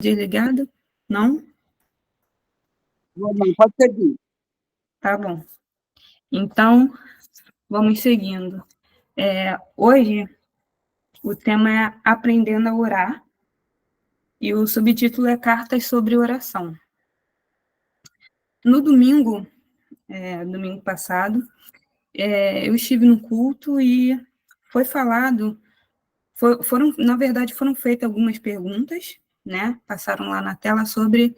Desligado? Não? Não, pode seguir. Tá bom. Então, vamos seguindo. Hoje, o tema é Aprendendo a Orar, e o subtítulo é Cartas sobre Oração. No domingo passado, eu estive no culto e foi falado, na verdade, foram feitas algumas perguntas, né? Passaram lá na tela sobre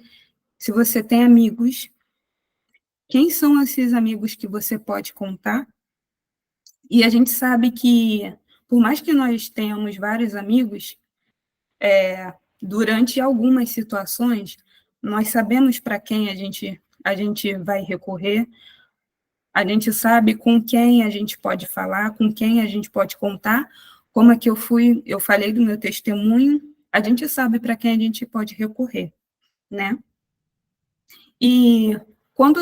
se você tem amigos, quem são esses amigos que você pode contar? E a gente sabe que, por mais que nós tenhamos vários amigos, durante algumas situações, nós sabemos para quem a gente vai recorrer, a gente sabe com quem a gente pode falar, com quem a gente pode contar, como é que eu falei do meu testemunho, a gente sabe para quem a gente pode recorrer, né? E quando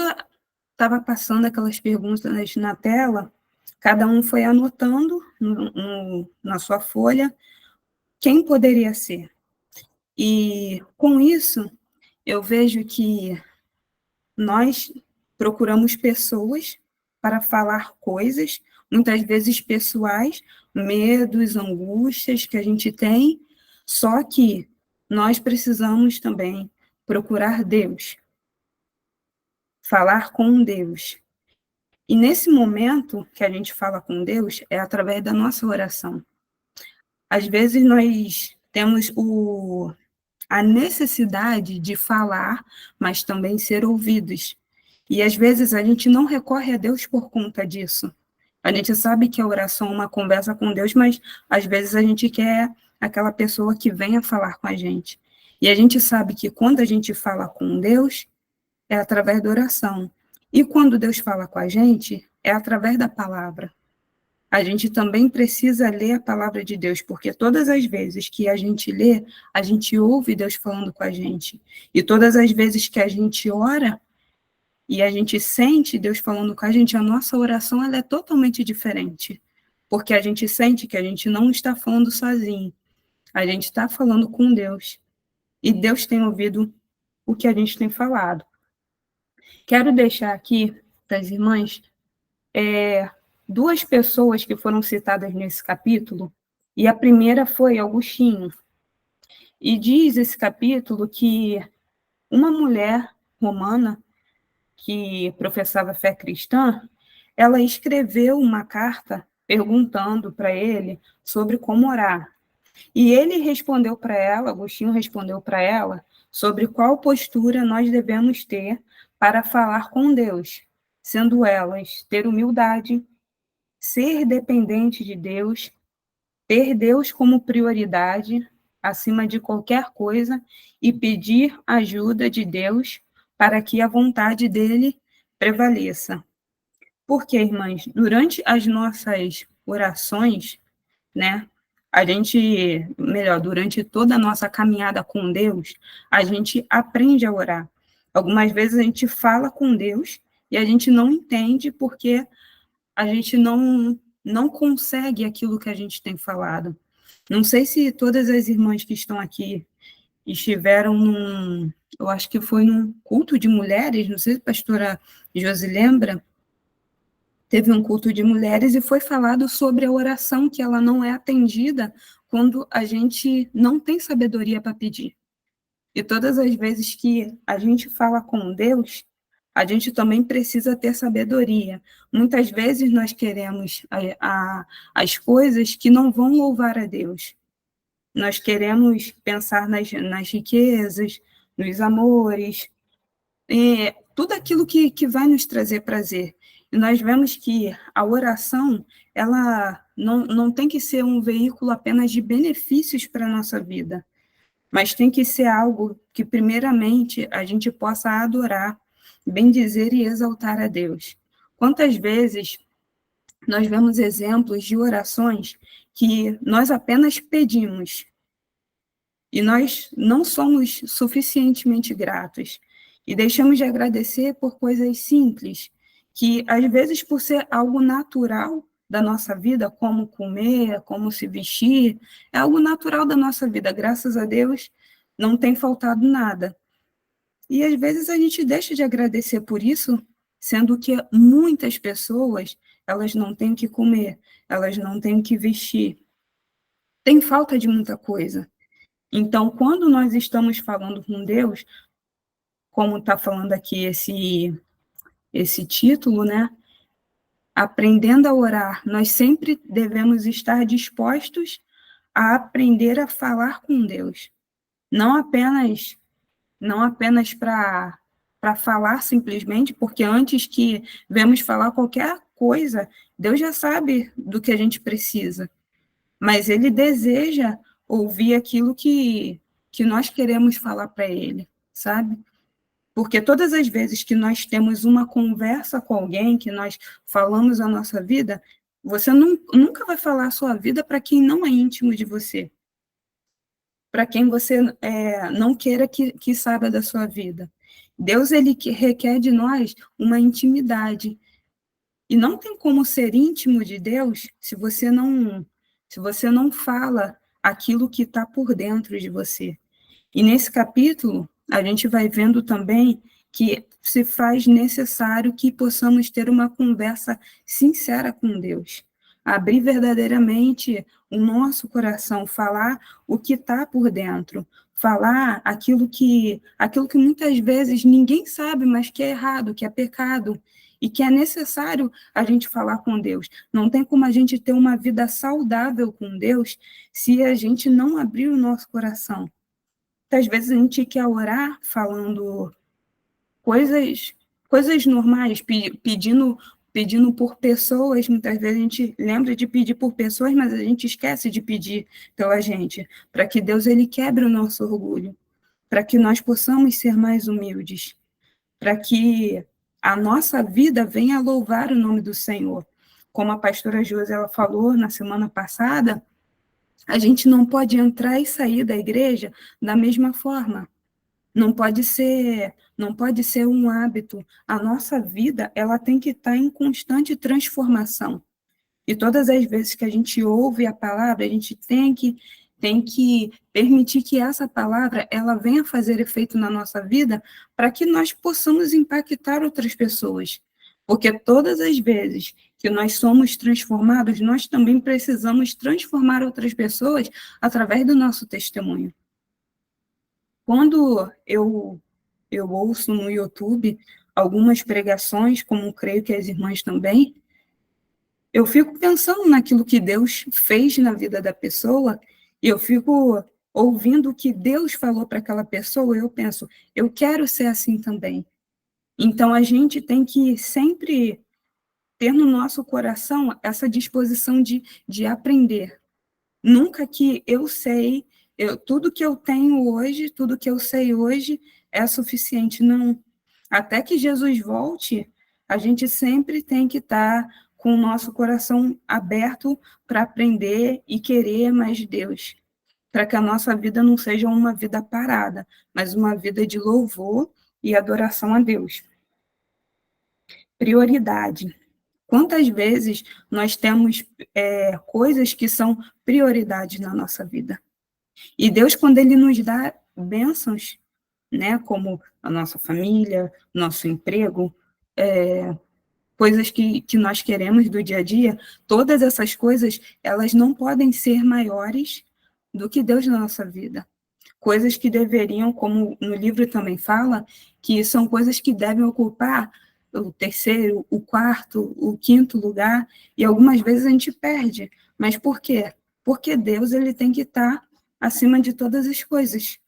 estava passando aquelas perguntas na tela, cada um foi anotando na sua folha quem poderia ser. E com isso, eu vejo que nós procuramos pessoas para falar coisas, muitas vezes pessoais, medos, angústias que a gente tem, só que nós precisamos também procurar Deus, falar com Deus. E nesse momento que a gente fala com Deus, é através da nossa oração. Às vezes nós temos a necessidade de falar, mas também ser ouvidos. E às vezes a gente não recorre a Deus por conta disso. A gente sabe que a oração é uma conversa com Deus, mas às vezes a gente quer aquela pessoa que venha falar com a gente. E a gente sabe que quando a gente fala com Deus, é através da oração. E quando Deus fala com a gente, é através da palavra. A gente também precisa ler a palavra de Deus, porque todas as vezes que a gente lê, a gente ouve Deus falando com a gente. E todas as vezes que a gente ora e a gente sente Deus falando com a gente, a nossa oração ela é totalmente diferente. Porque a gente sente que a gente não está falando sozinho. A gente está falando com Deus. E Deus tem ouvido o que a gente tem falado. Quero deixar aqui para as irmãs duas pessoas que foram citadas nesse capítulo, e a primeira foi Agostinho. E diz esse capítulo que uma mulher romana que professava fé cristã, ela escreveu uma carta perguntando para ele sobre como orar. E ele respondeu para ela, Agostinho respondeu para ela, sobre qual postura nós devemos ter para falar com Deus, sendo elas ter humildade, ser dependente de Deus, ter Deus como prioridade acima de qualquer coisa e pedir ajuda de Deus para que a vontade dele prevaleça. Porque, irmãs, durante as nossas orações, né, durante toda a nossa caminhada com Deus, a gente aprende a orar. Algumas vezes a gente fala com Deus e a gente não entende porque a gente não consegue aquilo que a gente tem falado. Não sei se todas as irmãs que estão aqui estiveram eu acho que foi num culto de mulheres, não sei se a pastora Josi lembra, teve um culto de mulheres e foi falado sobre a oração, que ela não é atendida quando a gente não tem sabedoria para pedir. E todas as vezes que a gente fala com Deus, a gente também precisa ter sabedoria. Muitas vezes nós queremos as coisas que não vão louvar a Deus. Nós queremos pensar nas riquezas, nos amores, tudo aquilo que vai nos trazer prazer. E nós vemos que a oração, ela não tem que ser um veículo apenas de benefícios para a nossa vida, mas tem que ser algo que, primeiramente, a gente possa adorar, bendizer e exaltar a Deus. Quantas vezes nós vemos exemplos de orações que nós apenas pedimos e nós não somos suficientemente gratos e deixamos de agradecer por coisas simples, que às vezes por ser algo natural da nossa vida, como comer, como se vestir, é algo natural da nossa vida, graças a Deus, não tem faltado nada. E às vezes a gente deixa de agradecer por isso, sendo que muitas pessoas, elas não têm o que comer, elas não têm o que vestir. Tem falta de muita coisa. Então, quando nós estamos falando com Deus, como está falando aqui esse título, né? Aprendendo a orar, nós sempre devemos estar dispostos a aprender a falar com Deus. Não apenas para falar simplesmente, porque antes que vemos falar qualquer coisa, Deus já sabe do que a gente precisa. Mas Ele deseja ouvir aquilo que nós queremos falar para Ele, sabe? Porque todas as vezes que nós temos uma conversa com alguém, que nós falamos a nossa vida, você nunca vai falar a sua vida para quem não é íntimo de você, para quem você não queira que saiba da sua vida. Deus, ele requer de nós uma intimidade. E não tem como ser íntimo de Deus se você não fala aquilo que está por dentro de você. E nesse capítulo, a gente vai vendo também que se faz necessário que possamos ter uma conversa sincera com Deus. Abrir verdadeiramente o nosso coração, falar o que está por dentro, falar aquilo que muitas vezes ninguém sabe, mas que é errado, que é pecado, e que é necessário a gente falar com Deus. Não tem como a gente ter uma vida saudável com Deus se a gente não abrir o nosso coração. Muitas vezes a gente quer orar falando coisas normais, pedindo por pessoas. Muitas vezes a gente lembra de pedir por pessoas, mas a gente esquece de pedir pela gente, para que Deus ele quebre o nosso orgulho, para que nós possamos ser mais humildes, para que a nossa vida venha louvar o nome do Senhor. Como a pastora Josi ela falou na semana passada, a gente não pode entrar e sair da igreja da mesma forma. Não pode ser um hábito. A nossa vida, ela tem que estar em constante transformação. E todas as vezes que a gente ouve a palavra, a gente tem que permitir que essa palavra ela venha fazer efeito na nossa vida para que nós possamos impactar outras pessoas. Porque todas as vezes que nós somos transformados, nós também precisamos transformar outras pessoas através do nosso testemunho. Quando eu ouço no YouTube algumas pregações, como creio que as irmãs também, eu fico pensando naquilo que Deus fez na vida da pessoa, e eu fico ouvindo o que Deus falou para aquela pessoa, e eu penso, eu quero ser assim também. Então, a gente tem que sempre ter no nosso coração essa disposição de aprender. Nunca que eu sei, tudo que eu tenho hoje, tudo que eu sei hoje é suficiente, não. Até que Jesus volte, a gente sempre tem que estar com o nosso coração aberto para aprender e querer mais de Deus, para que a nossa vida não seja uma vida parada, mas uma vida de louvor e adoração a Deus. Prioridade. Quantas vezes nós temos coisas que são prioridades na nossa vida? E Deus, quando Ele nos dá bênçãos, né, como a nossa família, nosso emprego, coisas que nós queremos do dia a dia, todas essas coisas, elas não podem ser maiores do que Deus na nossa vida. Coisas que deveriam, como no livro também fala, que são coisas que devem ocupar o terceiro, o quarto, o quinto lugar, e algumas vezes a gente perde. Mas por quê? Porque Deus ele tem que estar acima de todas as coisas.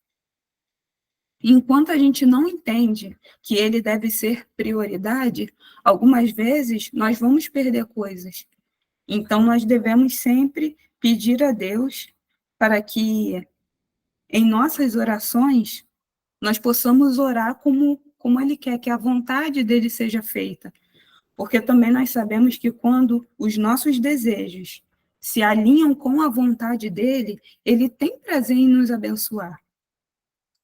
Enquanto a gente não entende que ele deve ser prioridade, algumas vezes nós vamos perder coisas. Então, nós devemos sempre pedir a Deus para que, em nossas orações, nós possamos orar como Ele quer, que a vontade dele seja feita. Porque também nós sabemos que quando os nossos desejos se alinham com a vontade dele, ele tem prazer em nos abençoar.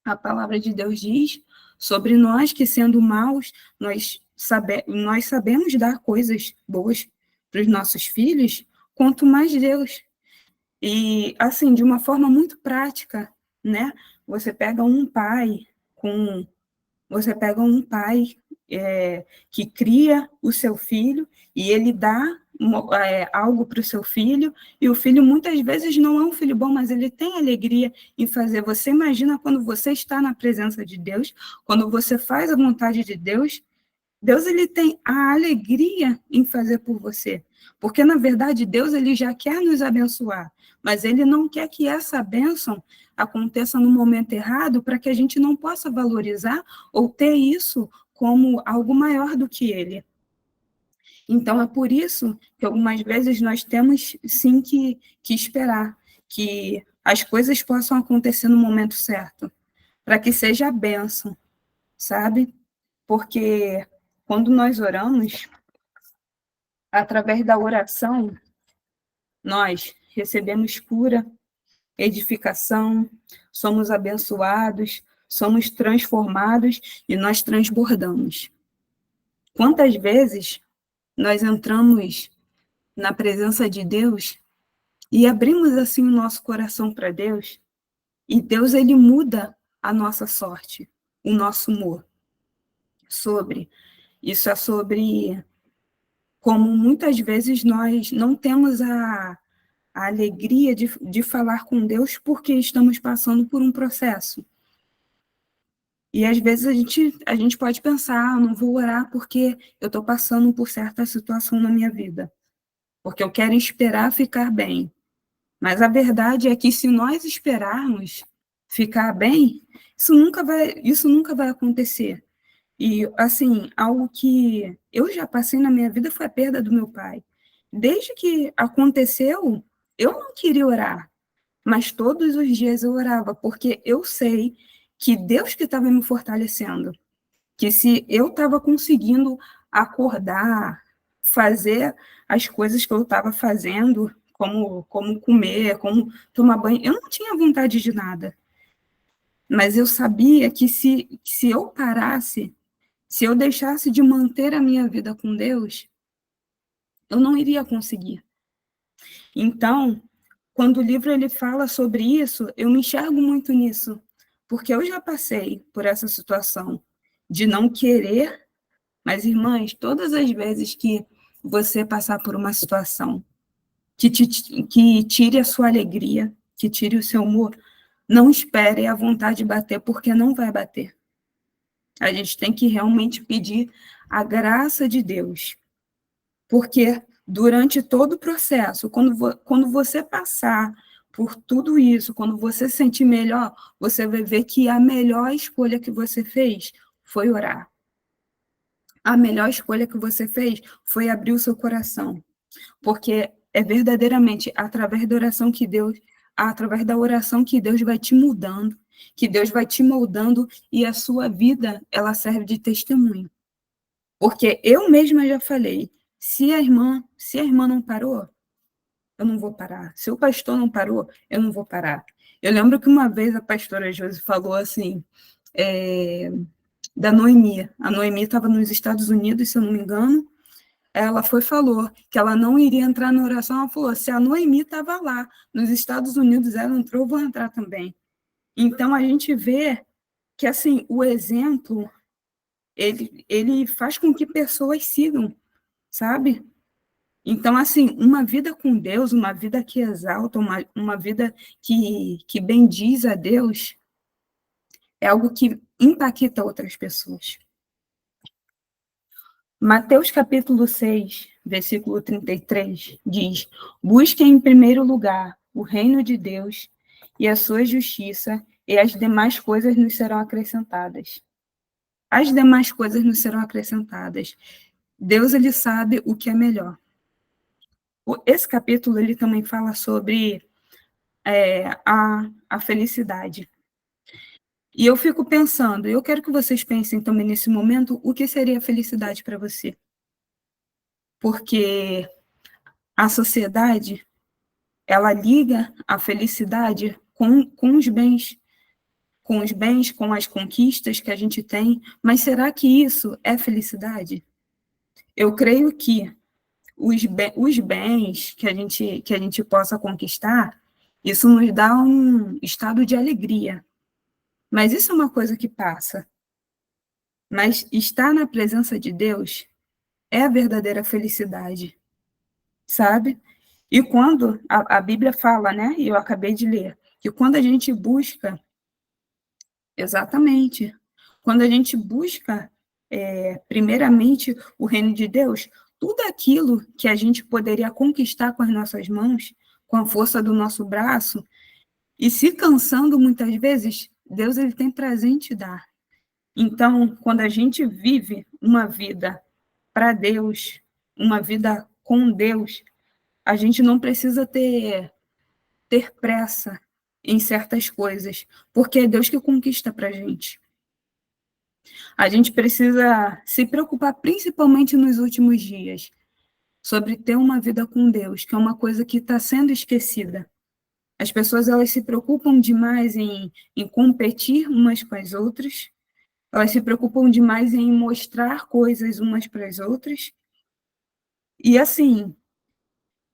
A palavra de Deus diz sobre nós que, sendo maus, nós sabemos dar coisas boas para os nossos filhos, quanto mais Deus. E, assim, de uma forma muito prática, né? você pega um pai com você pega um pai que cria o seu filho e ele dá algo para o seu filho, e o filho muitas vezes não é um filho bom, mas ele tem alegria em fazer. Você imagina quando você está na presença de Deus, quando você faz a vontade de Deus, Deus ele tem a alegria em fazer por você, porque na verdade Deus ele já quer nos abençoar, mas ele não quer que essa bênção aconteça no momento errado para que a gente não possa valorizar ou ter isso como algo maior do que ele. Então é por isso que algumas vezes nós temos sim que esperar que as coisas possam acontecer no momento certo, para que seja a bênção, sabe? Porque quando nós oramos, através da oração, nós recebemos cura, edificação, somos abençoados, somos transformados e nós transbordamos. Quantas vezes nós entramos na presença de Deus e abrimos assim o nosso coração para Deus, e Deus ele muda a nossa sorte, o nosso humor. Isso é sobre como muitas vezes nós não temos a alegria de falar com Deus porque estamos passando por um processo. E às vezes a gente pode pensar, não vou orar porque eu estou passando por certa situação na minha vida, porque eu quero esperar ficar bem. Mas a verdade é que se nós esperarmos ficar bem, isso nunca vai acontecer. E, assim, algo que eu já passei na minha vida foi a perda do meu pai. Desde que aconteceu, eu não queria orar, mas todos os dias eu orava, porque eu sei que Deus que estava me fortalecendo, que se eu estava conseguindo acordar, fazer as coisas que eu estava fazendo, como comer, como tomar banho, eu não tinha vontade de nada. Mas eu sabia que se eu parasse, se eu deixasse de manter a minha vida com Deus, eu não iria conseguir. Então, quando o livro ele fala sobre isso, eu me enxergo muito nisso, porque eu já passei por essa situação de não querer, mas, irmãs, todas as vezes que você passar por uma situação que tire a sua alegria, que tire o seu humor, não espere a vontade bater, porque não vai bater. A gente tem que realmente pedir a graça de Deus, porque durante todo o processo, quando você passar por tudo isso, quando você se sentir melhor, você vai ver que a melhor escolha que você fez foi orar. A melhor escolha que você fez foi abrir o seu coração, porque é verdadeiramente através da oração que Deus vai te mudando, que Deus vai te moldando e a sua vida, ela serve de testemunho. Porque eu mesma já falei, se a irmã não parou, eu não vou parar. Se o pastor não parou, eu não vou parar. Eu lembro que uma vez a pastora Josi falou assim, da Noemi. A Noemi estava nos Estados Unidos, se eu não me engano. Ela falou que ela não iria entrar na oração. Ela falou, se a Noemi estava lá, nos Estados Unidos, ela entrou, eu vou entrar também. Então, a gente vê que, assim, o exemplo, ele faz com que pessoas sigam, sabe? Então, assim, uma vida com Deus, uma vida que exalta, uma vida que bendiz a Deus, é algo que impacta outras pessoas. Mateus capítulo 6, versículo 33, diz: busquem em primeiro lugar o reino de Deus e a sua justiça, e as demais coisas nos serão acrescentadas. As demais coisas nos serão acrescentadas. Deus, ele sabe o que é melhor. Esse capítulo, ele também fala sobre a felicidade. E eu fico pensando, eu quero que vocês pensem também nesse momento, o que seria felicidade para você? Porque a sociedade, ela liga a felicidade com os bens, com as conquistas que a gente tem, mas será que isso é felicidade? Eu creio que os bens que a gente possa conquistar, isso nos dá um estado de alegria, Mas isso é uma coisa que passa. Mas estar na presença de Deus é a verdadeira felicidade, sabe? E quando a Bíblia fala, né, e eu acabei de ler, que quando a gente busca, exatamente, quando a gente busca, primeiramente, o reino de Deus, tudo aquilo que a gente poderia conquistar com as nossas mãos, com a força do nosso braço, e se cansando muitas vezes, Deus ele tem prazer em te dar. Então, quando a gente vive uma vida para Deus, uma vida com Deus, a gente não precisa ter pressa em certas coisas, porque é Deus que conquista para a gente. A gente precisa se preocupar, principalmente nos últimos dias, sobre ter uma vida com Deus, que é uma coisa que está sendo esquecida. As pessoas elas se preocupam demais em competir umas com as outras, elas se preocupam demais em mostrar coisas umas para as outras. E assim,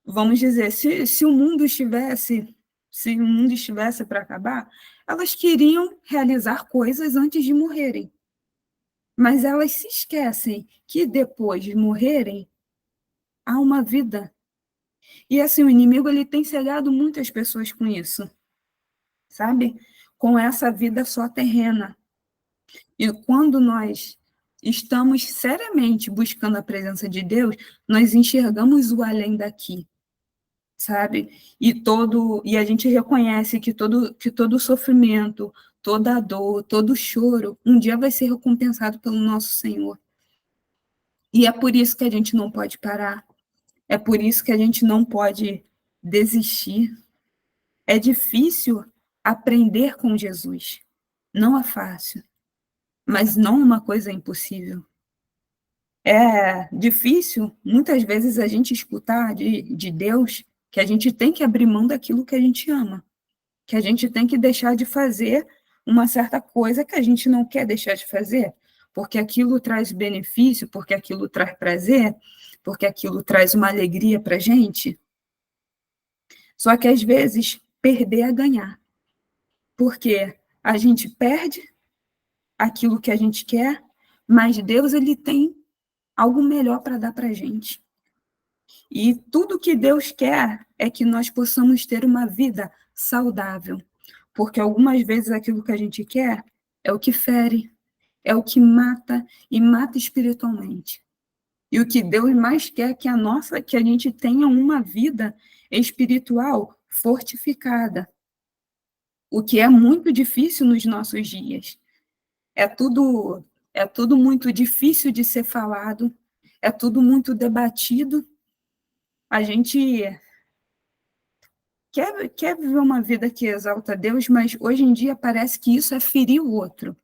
vamos dizer, se o mundo estivesse para acabar, elas queriam realizar coisas antes de morrerem. Mas elas se esquecem que depois de morrerem, há uma vida. E assim, o inimigo ele tem cegado muitas pessoas com isso, sabe? Com essa vida só terrena. E quando nós estamos seriamente buscando a presença de Deus, nós enxergamos o além daqui, sabe? E a gente reconhece que todo sofrimento, toda dor, todo choro, um dia vai ser recompensado pelo nosso Senhor. E é por isso que a gente não pode parar. É por isso que a gente não pode desistir. É difícil aprender com Jesus. Não é fácil, mas não uma coisa impossível. É difícil, muitas vezes, a gente escutar de Deus que a gente tem que abrir mão daquilo que a gente ama, que a gente tem que deixar de fazer uma certa coisa que a gente não quer deixar de fazer, porque aquilo traz benefício, porque aquilo traz prazer, porque aquilo traz uma alegria para a gente. Só que, às vezes, perder é ganhar, porque a gente perde aquilo que a gente quer, mas Deus ele tem algo melhor para dar para a gente. E tudo que Deus quer é que nós possamos ter uma vida saudável, porque algumas vezes aquilo que a gente quer é o que fere, é o que mata e mata espiritualmente. E o que Deus mais quer é que a gente tenha uma vida espiritual fortificada, o que é muito difícil nos nossos dias. É tudo é tudo muito difícil de ser falado, é tudo muito debatido. A gente quer viver uma vida que exalta a Deus, mas hoje em dia parece que isso é ferir o outro.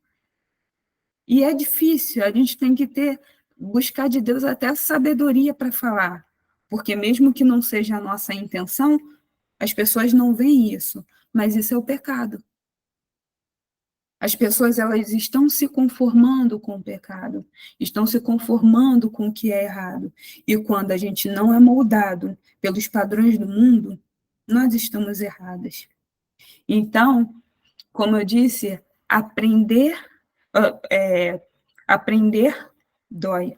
E é difícil, a gente tem que buscar de Deus até a sabedoria para falar, porque mesmo que não seja a nossa intenção, as pessoas não veem isso, mas isso é o pecado. As pessoas elas estão se conformando com o pecado, estão se conformando com o que é errado. E quando a gente não é moldado pelos padrões do mundo, nós estamos erradas. Então, como eu disse, é, aprender dói.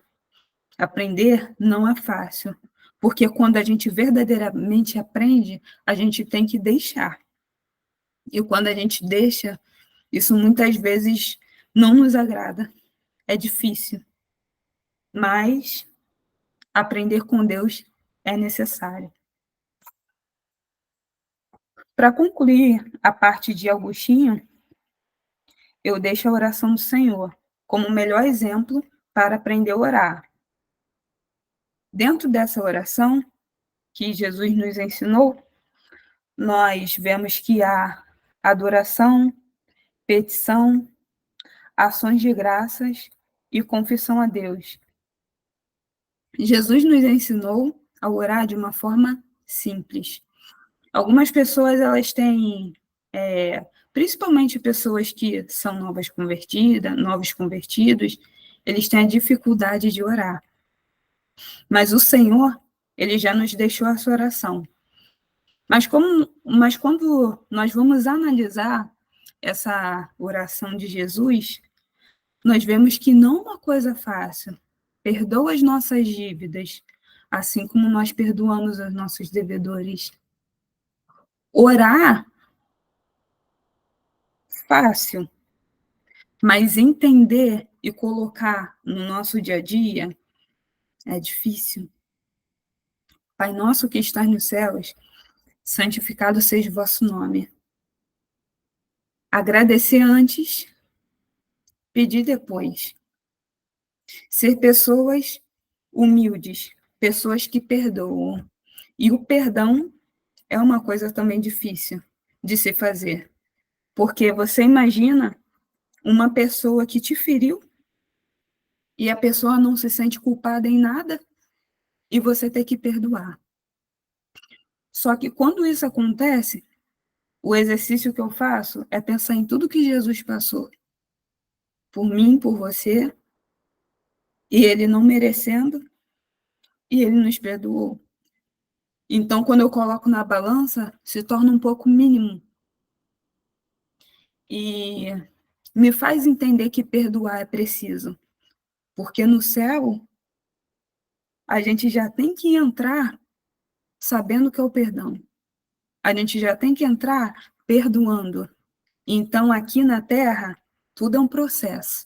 Aprender não é fácil, porque quando a gente verdadeiramente aprende, a gente tem que deixar. E quando a gente deixa, isso muitas vezes não nos agrada, é difícil, mas aprender com Deus é necessário. Para concluir a parte de Agostinho, eu deixo a oração do Senhor como o melhor exemplo para aprender a orar. Dentro dessa oração que Jesus nos ensinou, nós vemos que há adoração, petição, ações de graças e confissão a Deus. Jesus nos ensinou a orar de uma forma simples. Algumas pessoas, elas têm, principalmente pessoas que são novos convertidos, eles têm a dificuldade de orar. Mas o Senhor, ele já nos deixou essa oração. Mas quando nós vamos analisar essa oração de Jesus, nós vemos que não é uma coisa fácil. Perdoa as nossas dívidas, assim como nós perdoamos os nossos devedores. Orar, fácil, mas entender e colocar no nosso dia a dia é difícil. Pai nosso que estás nos céus, santificado seja o vosso nome. Agradecer antes, pedir depois. Ser pessoas humildes, pessoas que perdoam. E o perdão é uma coisa também difícil de se fazer. Porque você imagina uma pessoa que te feriu e a pessoa não se sente culpada em nada e você ter que perdoar. Só que quando isso acontece, o exercício que eu faço é pensar em tudo que Jesus passou por mim, por você, e ele não merecendo, e ele nos perdoou. Então, quando eu coloco na balança, se torna um pouco mínimo. E me faz entender que perdoar é preciso. Porque no céu, a gente já tem que entrar sabendo que é o perdão. A gente já tem que entrar perdoando. Então, aqui na Terra, tudo é um processo.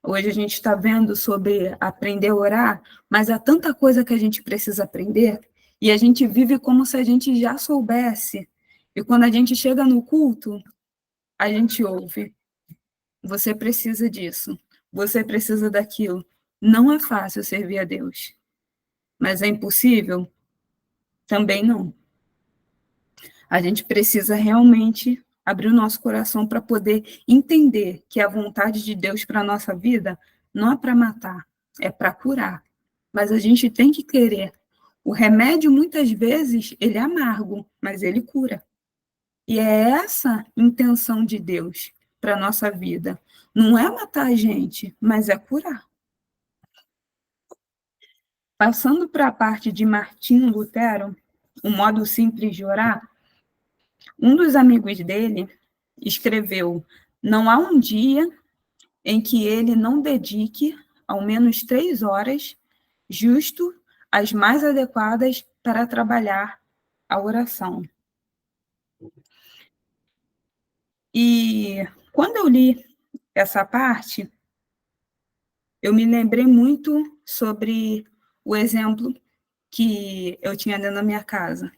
Hoje a gente está vendo sobre aprender a orar, mas há tanta coisa que a gente precisa aprender, e a gente vive como se a gente já soubesse. E quando a gente chega no culto, a gente ouve. Você precisa disso. Você precisa daquilo. Não é fácil servir a Deus. Mas é impossível? Também não. A gente precisa realmente abrir o nosso coração para poder entender que a vontade de Deus para a nossa vida não é para matar, é para curar. Mas a gente tem que querer. O remédio, muitas vezes, ele é amargo, mas ele cura. E é essa intenção de Deus para a nossa vida. Não é matar a gente, mas é curar. Passando para a parte de Martinho Lutero, o modo simples de orar, um dos amigos dele escreveu: não há um dia em que ele não dedique ao menos 3 horas, justo as mais adequadas para trabalhar a oração. E quando eu li essa parte, eu me lembrei muito sobre o exemplo que eu tinha dentro da minha casa.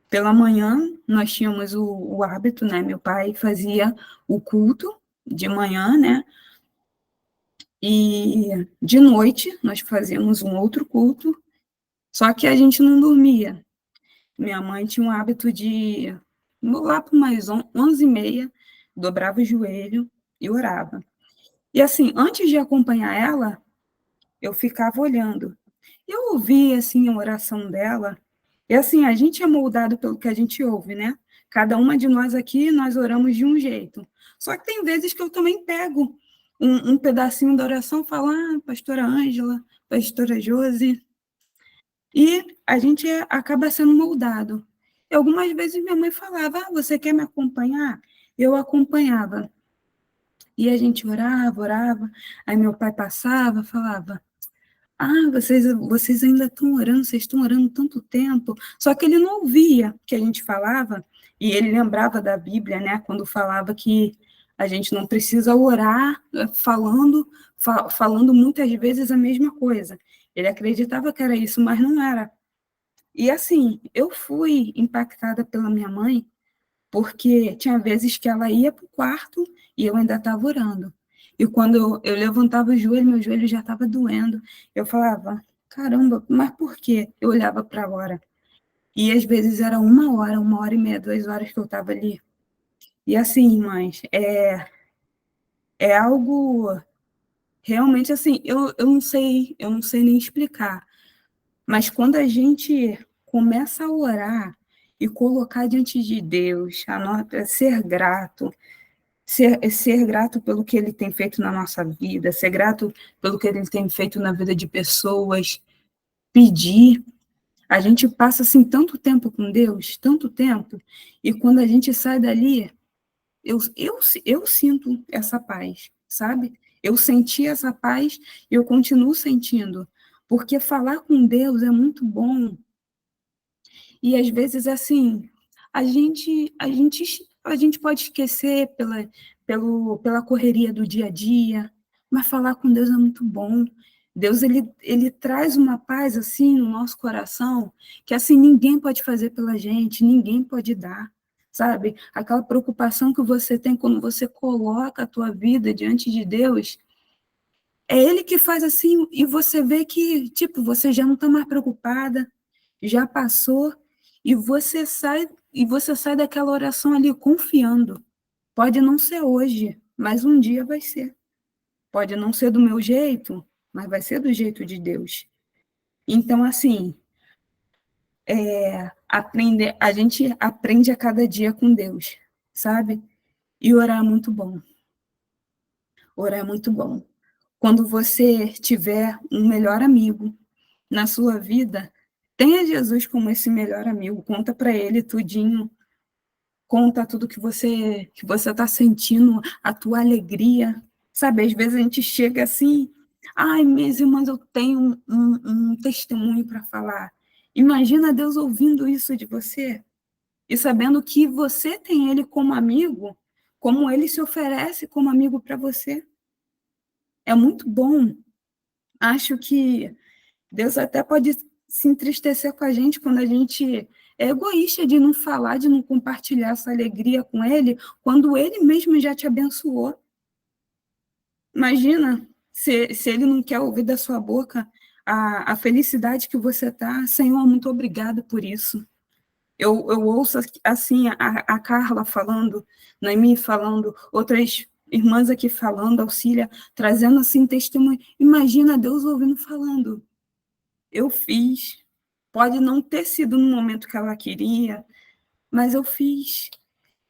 Pela manhã, nós tínhamos o hábito, né? Meu pai fazia o culto de manhã, né? E de noite, nós fazíamos um outro culto, só que a gente não dormia. Minha mãe tinha um hábito de, lá por mais 11h30, dobrava o joelho e orava. E assim, antes de acompanhar ela, eu ficava olhando. Eu ouvia, assim, a oração dela, e assim, a gente é moldado pelo que a gente ouve, né? Cada uma de nós aqui, nós oramos de um jeito. Só que tem vezes que eu também pego um pedacinho da oração e falo, pastora Ângela, pastora Josi, e a gente acaba sendo moldado. E algumas vezes minha mãe falava, você quer me acompanhar? Eu acompanhava. E a gente orava, orava, aí meu pai passava, falava, vocês ainda estão orando, vocês estão orando tanto tempo. Só que ele não ouvia o que a gente falava, e ele lembrava da Bíblia, né, quando falava que a gente não precisa orar falando muitas vezes a mesma coisa. Ele acreditava que era isso, mas não era. E assim, eu fui impactada pela minha mãe, porque tinha vezes que ela ia para o quarto e eu ainda estava orando. E quando eu levantava o joelho, meu joelho já estava doendo. Eu falava, caramba, mas por quê? Eu olhava para a hora. E às vezes era 1 hora, 1h30, 2 horas que eu estava ali. E assim, irmãs, é algo realmente assim, eu não sei nem explicar. Mas quando a gente começa a orar e colocar diante de Deus, ser grato, ser grato pelo que Ele tem feito na nossa vida, ser grato pelo que Ele tem feito na vida de pessoas, pedir, A gente passa, assim, tanto tempo com Deus, tanto tempo, e quando a gente sai dali, eu sinto essa paz, sabe? Eu senti essa paz e eu continuo sentindo, porque falar com Deus é muito bom. E às vezes, assim, a gente pode esquecer pela correria do dia a dia, mas falar com Deus é muito bom. Deus, ele traz uma paz, assim, no nosso coração, que, assim, ninguém pode fazer pela gente, ninguém pode dar, sabe? Aquela preocupação que você tem quando você coloca a tua vida diante de Deus, é Ele que faz assim, e você vê que, tipo, você já não está mais preocupada, já passou, e você sai daquela oração ali confiando. Pode não ser hoje, mas um dia vai ser. Pode não ser do meu jeito, mas vai ser do jeito de Deus. Então, assim, a gente aprende a cada dia com Deus, sabe? E orar é muito bom. Orar é muito bom. Quando você tiver um melhor amigo na sua vida, tenha Jesus como esse melhor amigo, conta para ele tudinho, conta tudo que você está sentindo, a tua alegria, sabe? Às vezes a gente chega assim, ai, minhas irmãs, eu tenho um testemunho para falar. Imagina Deus ouvindo isso de você e sabendo que você tem Ele como amigo, como Ele se oferece como amigo para você. É muito bom. Acho que Deus até pode se entristecer com a gente quando a gente é egoísta de não falar, de não compartilhar essa alegria com Ele, quando Ele mesmo já te abençoou. Imagina se Ele não quer ouvir da sua boca a felicidade que você está. Senhor, muito obrigada por isso. Eu ouço, assim, a Carla falando, Naimi falando, outras irmãs aqui falando, Auxília, trazendo, assim, testemunho. Imagina Deus ouvindo falando. Eu fiz. Pode não ter sido no momento que ela queria, mas eu fiz.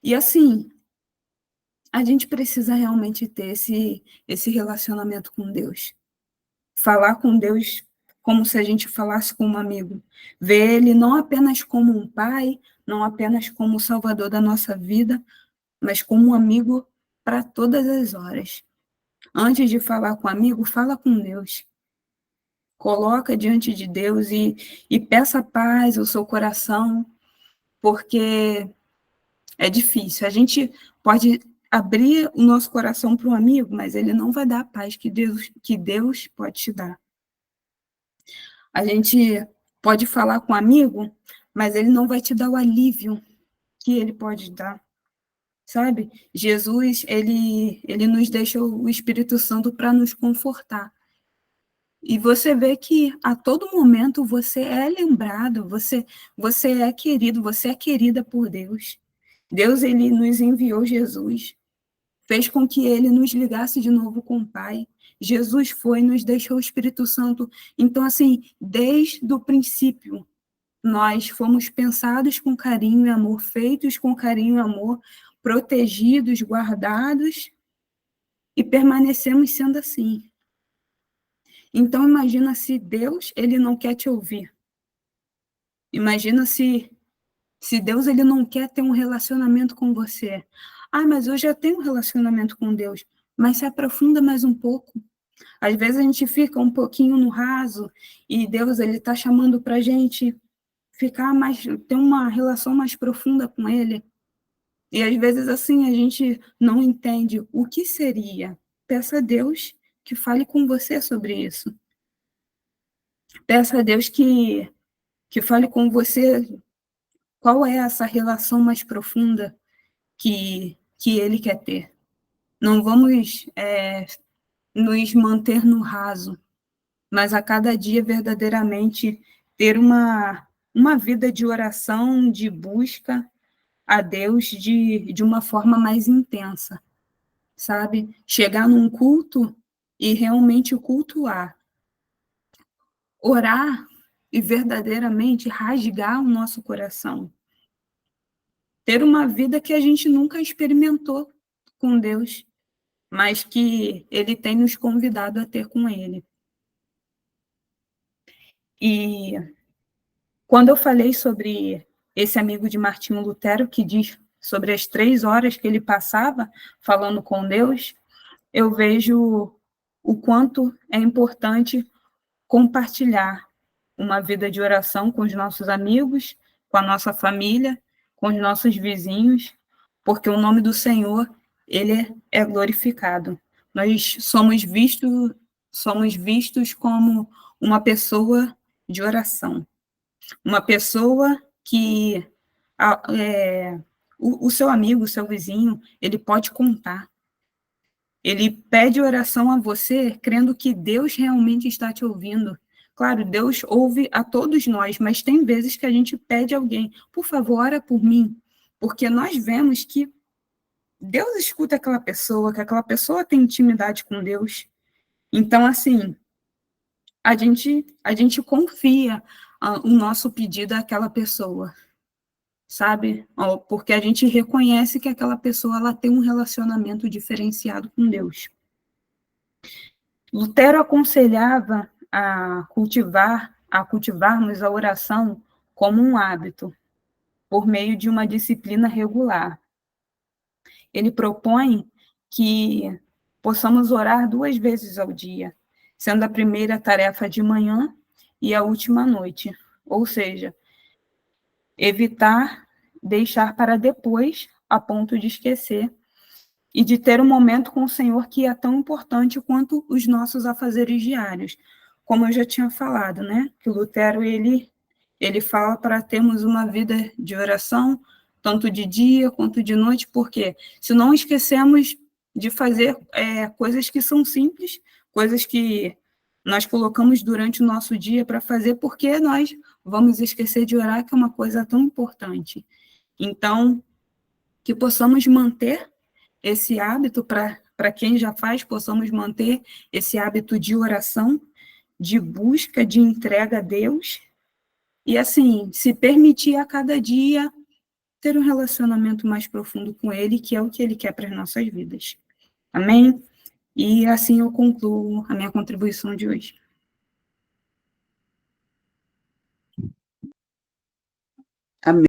E assim, a gente precisa realmente ter esse relacionamento com Deus. Falar com Deus como se a gente falasse com um amigo. Ver Ele não apenas como um pai, não apenas como o salvador da nossa vida, mas como um amigo para todas as horas. Antes de falar com um amigo, fala com Deus. Coloca diante de Deus e peça paz ao seu coração, porque é difícil. A gente pode abrir o nosso coração para um amigo, mas ele não vai dar a paz que Deus pode te dar. A gente pode falar com um amigo, mas ele não vai te dar o alívio que ele pode dar, sabe? Jesus, ele nos deixa o Espírito Santo para nos confortar. E você vê que a todo momento você é lembrado, você é querido, você é querida por Deus. Deus, ele nos enviou Jesus, fez com que ele nos ligasse de novo com o Pai. Jesus foi, nos deixou o Espírito Santo. Então, assim, desde o princípio, nós fomos pensados com carinho e amor, feitos com carinho e amor, protegidos, guardados, e permanecemos sendo assim. Então, imagina se Deus, ele não quer te ouvir. Imagina se Deus, ele não quer ter um relacionamento com você. Ah, mas eu já tenho um relacionamento com Deus. Mas se aprofunda mais um pouco. Às vezes a gente fica um pouquinho no raso e Deus, ele está chamando para a gente ficar mais, ter uma relação mais profunda com Ele. E às vezes assim a gente não entende o que seria. Peça a Deus que fale com você sobre isso. Peça a Deus que fale com você qual é essa relação mais profunda que Ele quer ter. Não vamos nos manter no raso, mas a cada dia verdadeiramente ter uma vida de oração, de busca a Deus de uma forma mais intensa, sabe? Chegar num culto e realmente cultuar, orar e verdadeiramente rasgar o nosso coração. Ter uma vida que a gente nunca experimentou com Deus, mas que Ele tem nos convidado a ter com Ele. E Quando eu falei sobre esse amigo de Martinho Lutero, que diz sobre as 3 horas que ele passava falando com Deus, eu vejo o quanto é importante compartilhar uma vida de oração com os nossos amigos, com a nossa família, com os nossos vizinhos, porque o nome do Senhor, ele é glorificado. Nós somos vistos como uma pessoa de oração, uma pessoa que o seu amigo, o seu vizinho, ele pode contar. Ele pede oração a você, crendo que Deus realmente está te ouvindo. Claro, Deus ouve a todos nós, mas tem vezes que a gente pede a alguém, por favor, ora por mim, porque nós vemos que Deus escuta aquela pessoa, que aquela pessoa tem intimidade com Deus. Então, assim, a gente confia o nosso pedido àquela pessoa, sabe? Porque a gente reconhece que aquela pessoa ela tem um relacionamento diferenciado com Deus. Lutero aconselhava a cultivarmos a oração como um hábito, por meio de uma disciplina regular. Ele propõe que possamos orar 2 vezes ao dia, sendo a primeira tarefa de manhã e a última à noite. Ou seja, evitar deixar para depois, a ponto de esquecer, e de ter um momento com o Senhor que é tão importante quanto os nossos afazeres diários. Como eu já tinha falado, né? Que o Lutero, ele fala para termos uma vida de oração, tanto de dia quanto de noite, porque se não esquecemos de fazer coisas que são simples, coisas que nós colocamos durante o nosso dia para fazer, porque nós vamos esquecer de orar, que é uma coisa tão importante. Então, que possamos manter esse hábito, para quem já faz, possamos manter esse hábito de oração, de busca, de entrega a Deus, e assim, se permitir a cada dia ter um relacionamento mais profundo com Ele, que é o que Ele quer para as nossas vidas. Amém? E assim eu concluo a minha contribuição de hoje. Amém.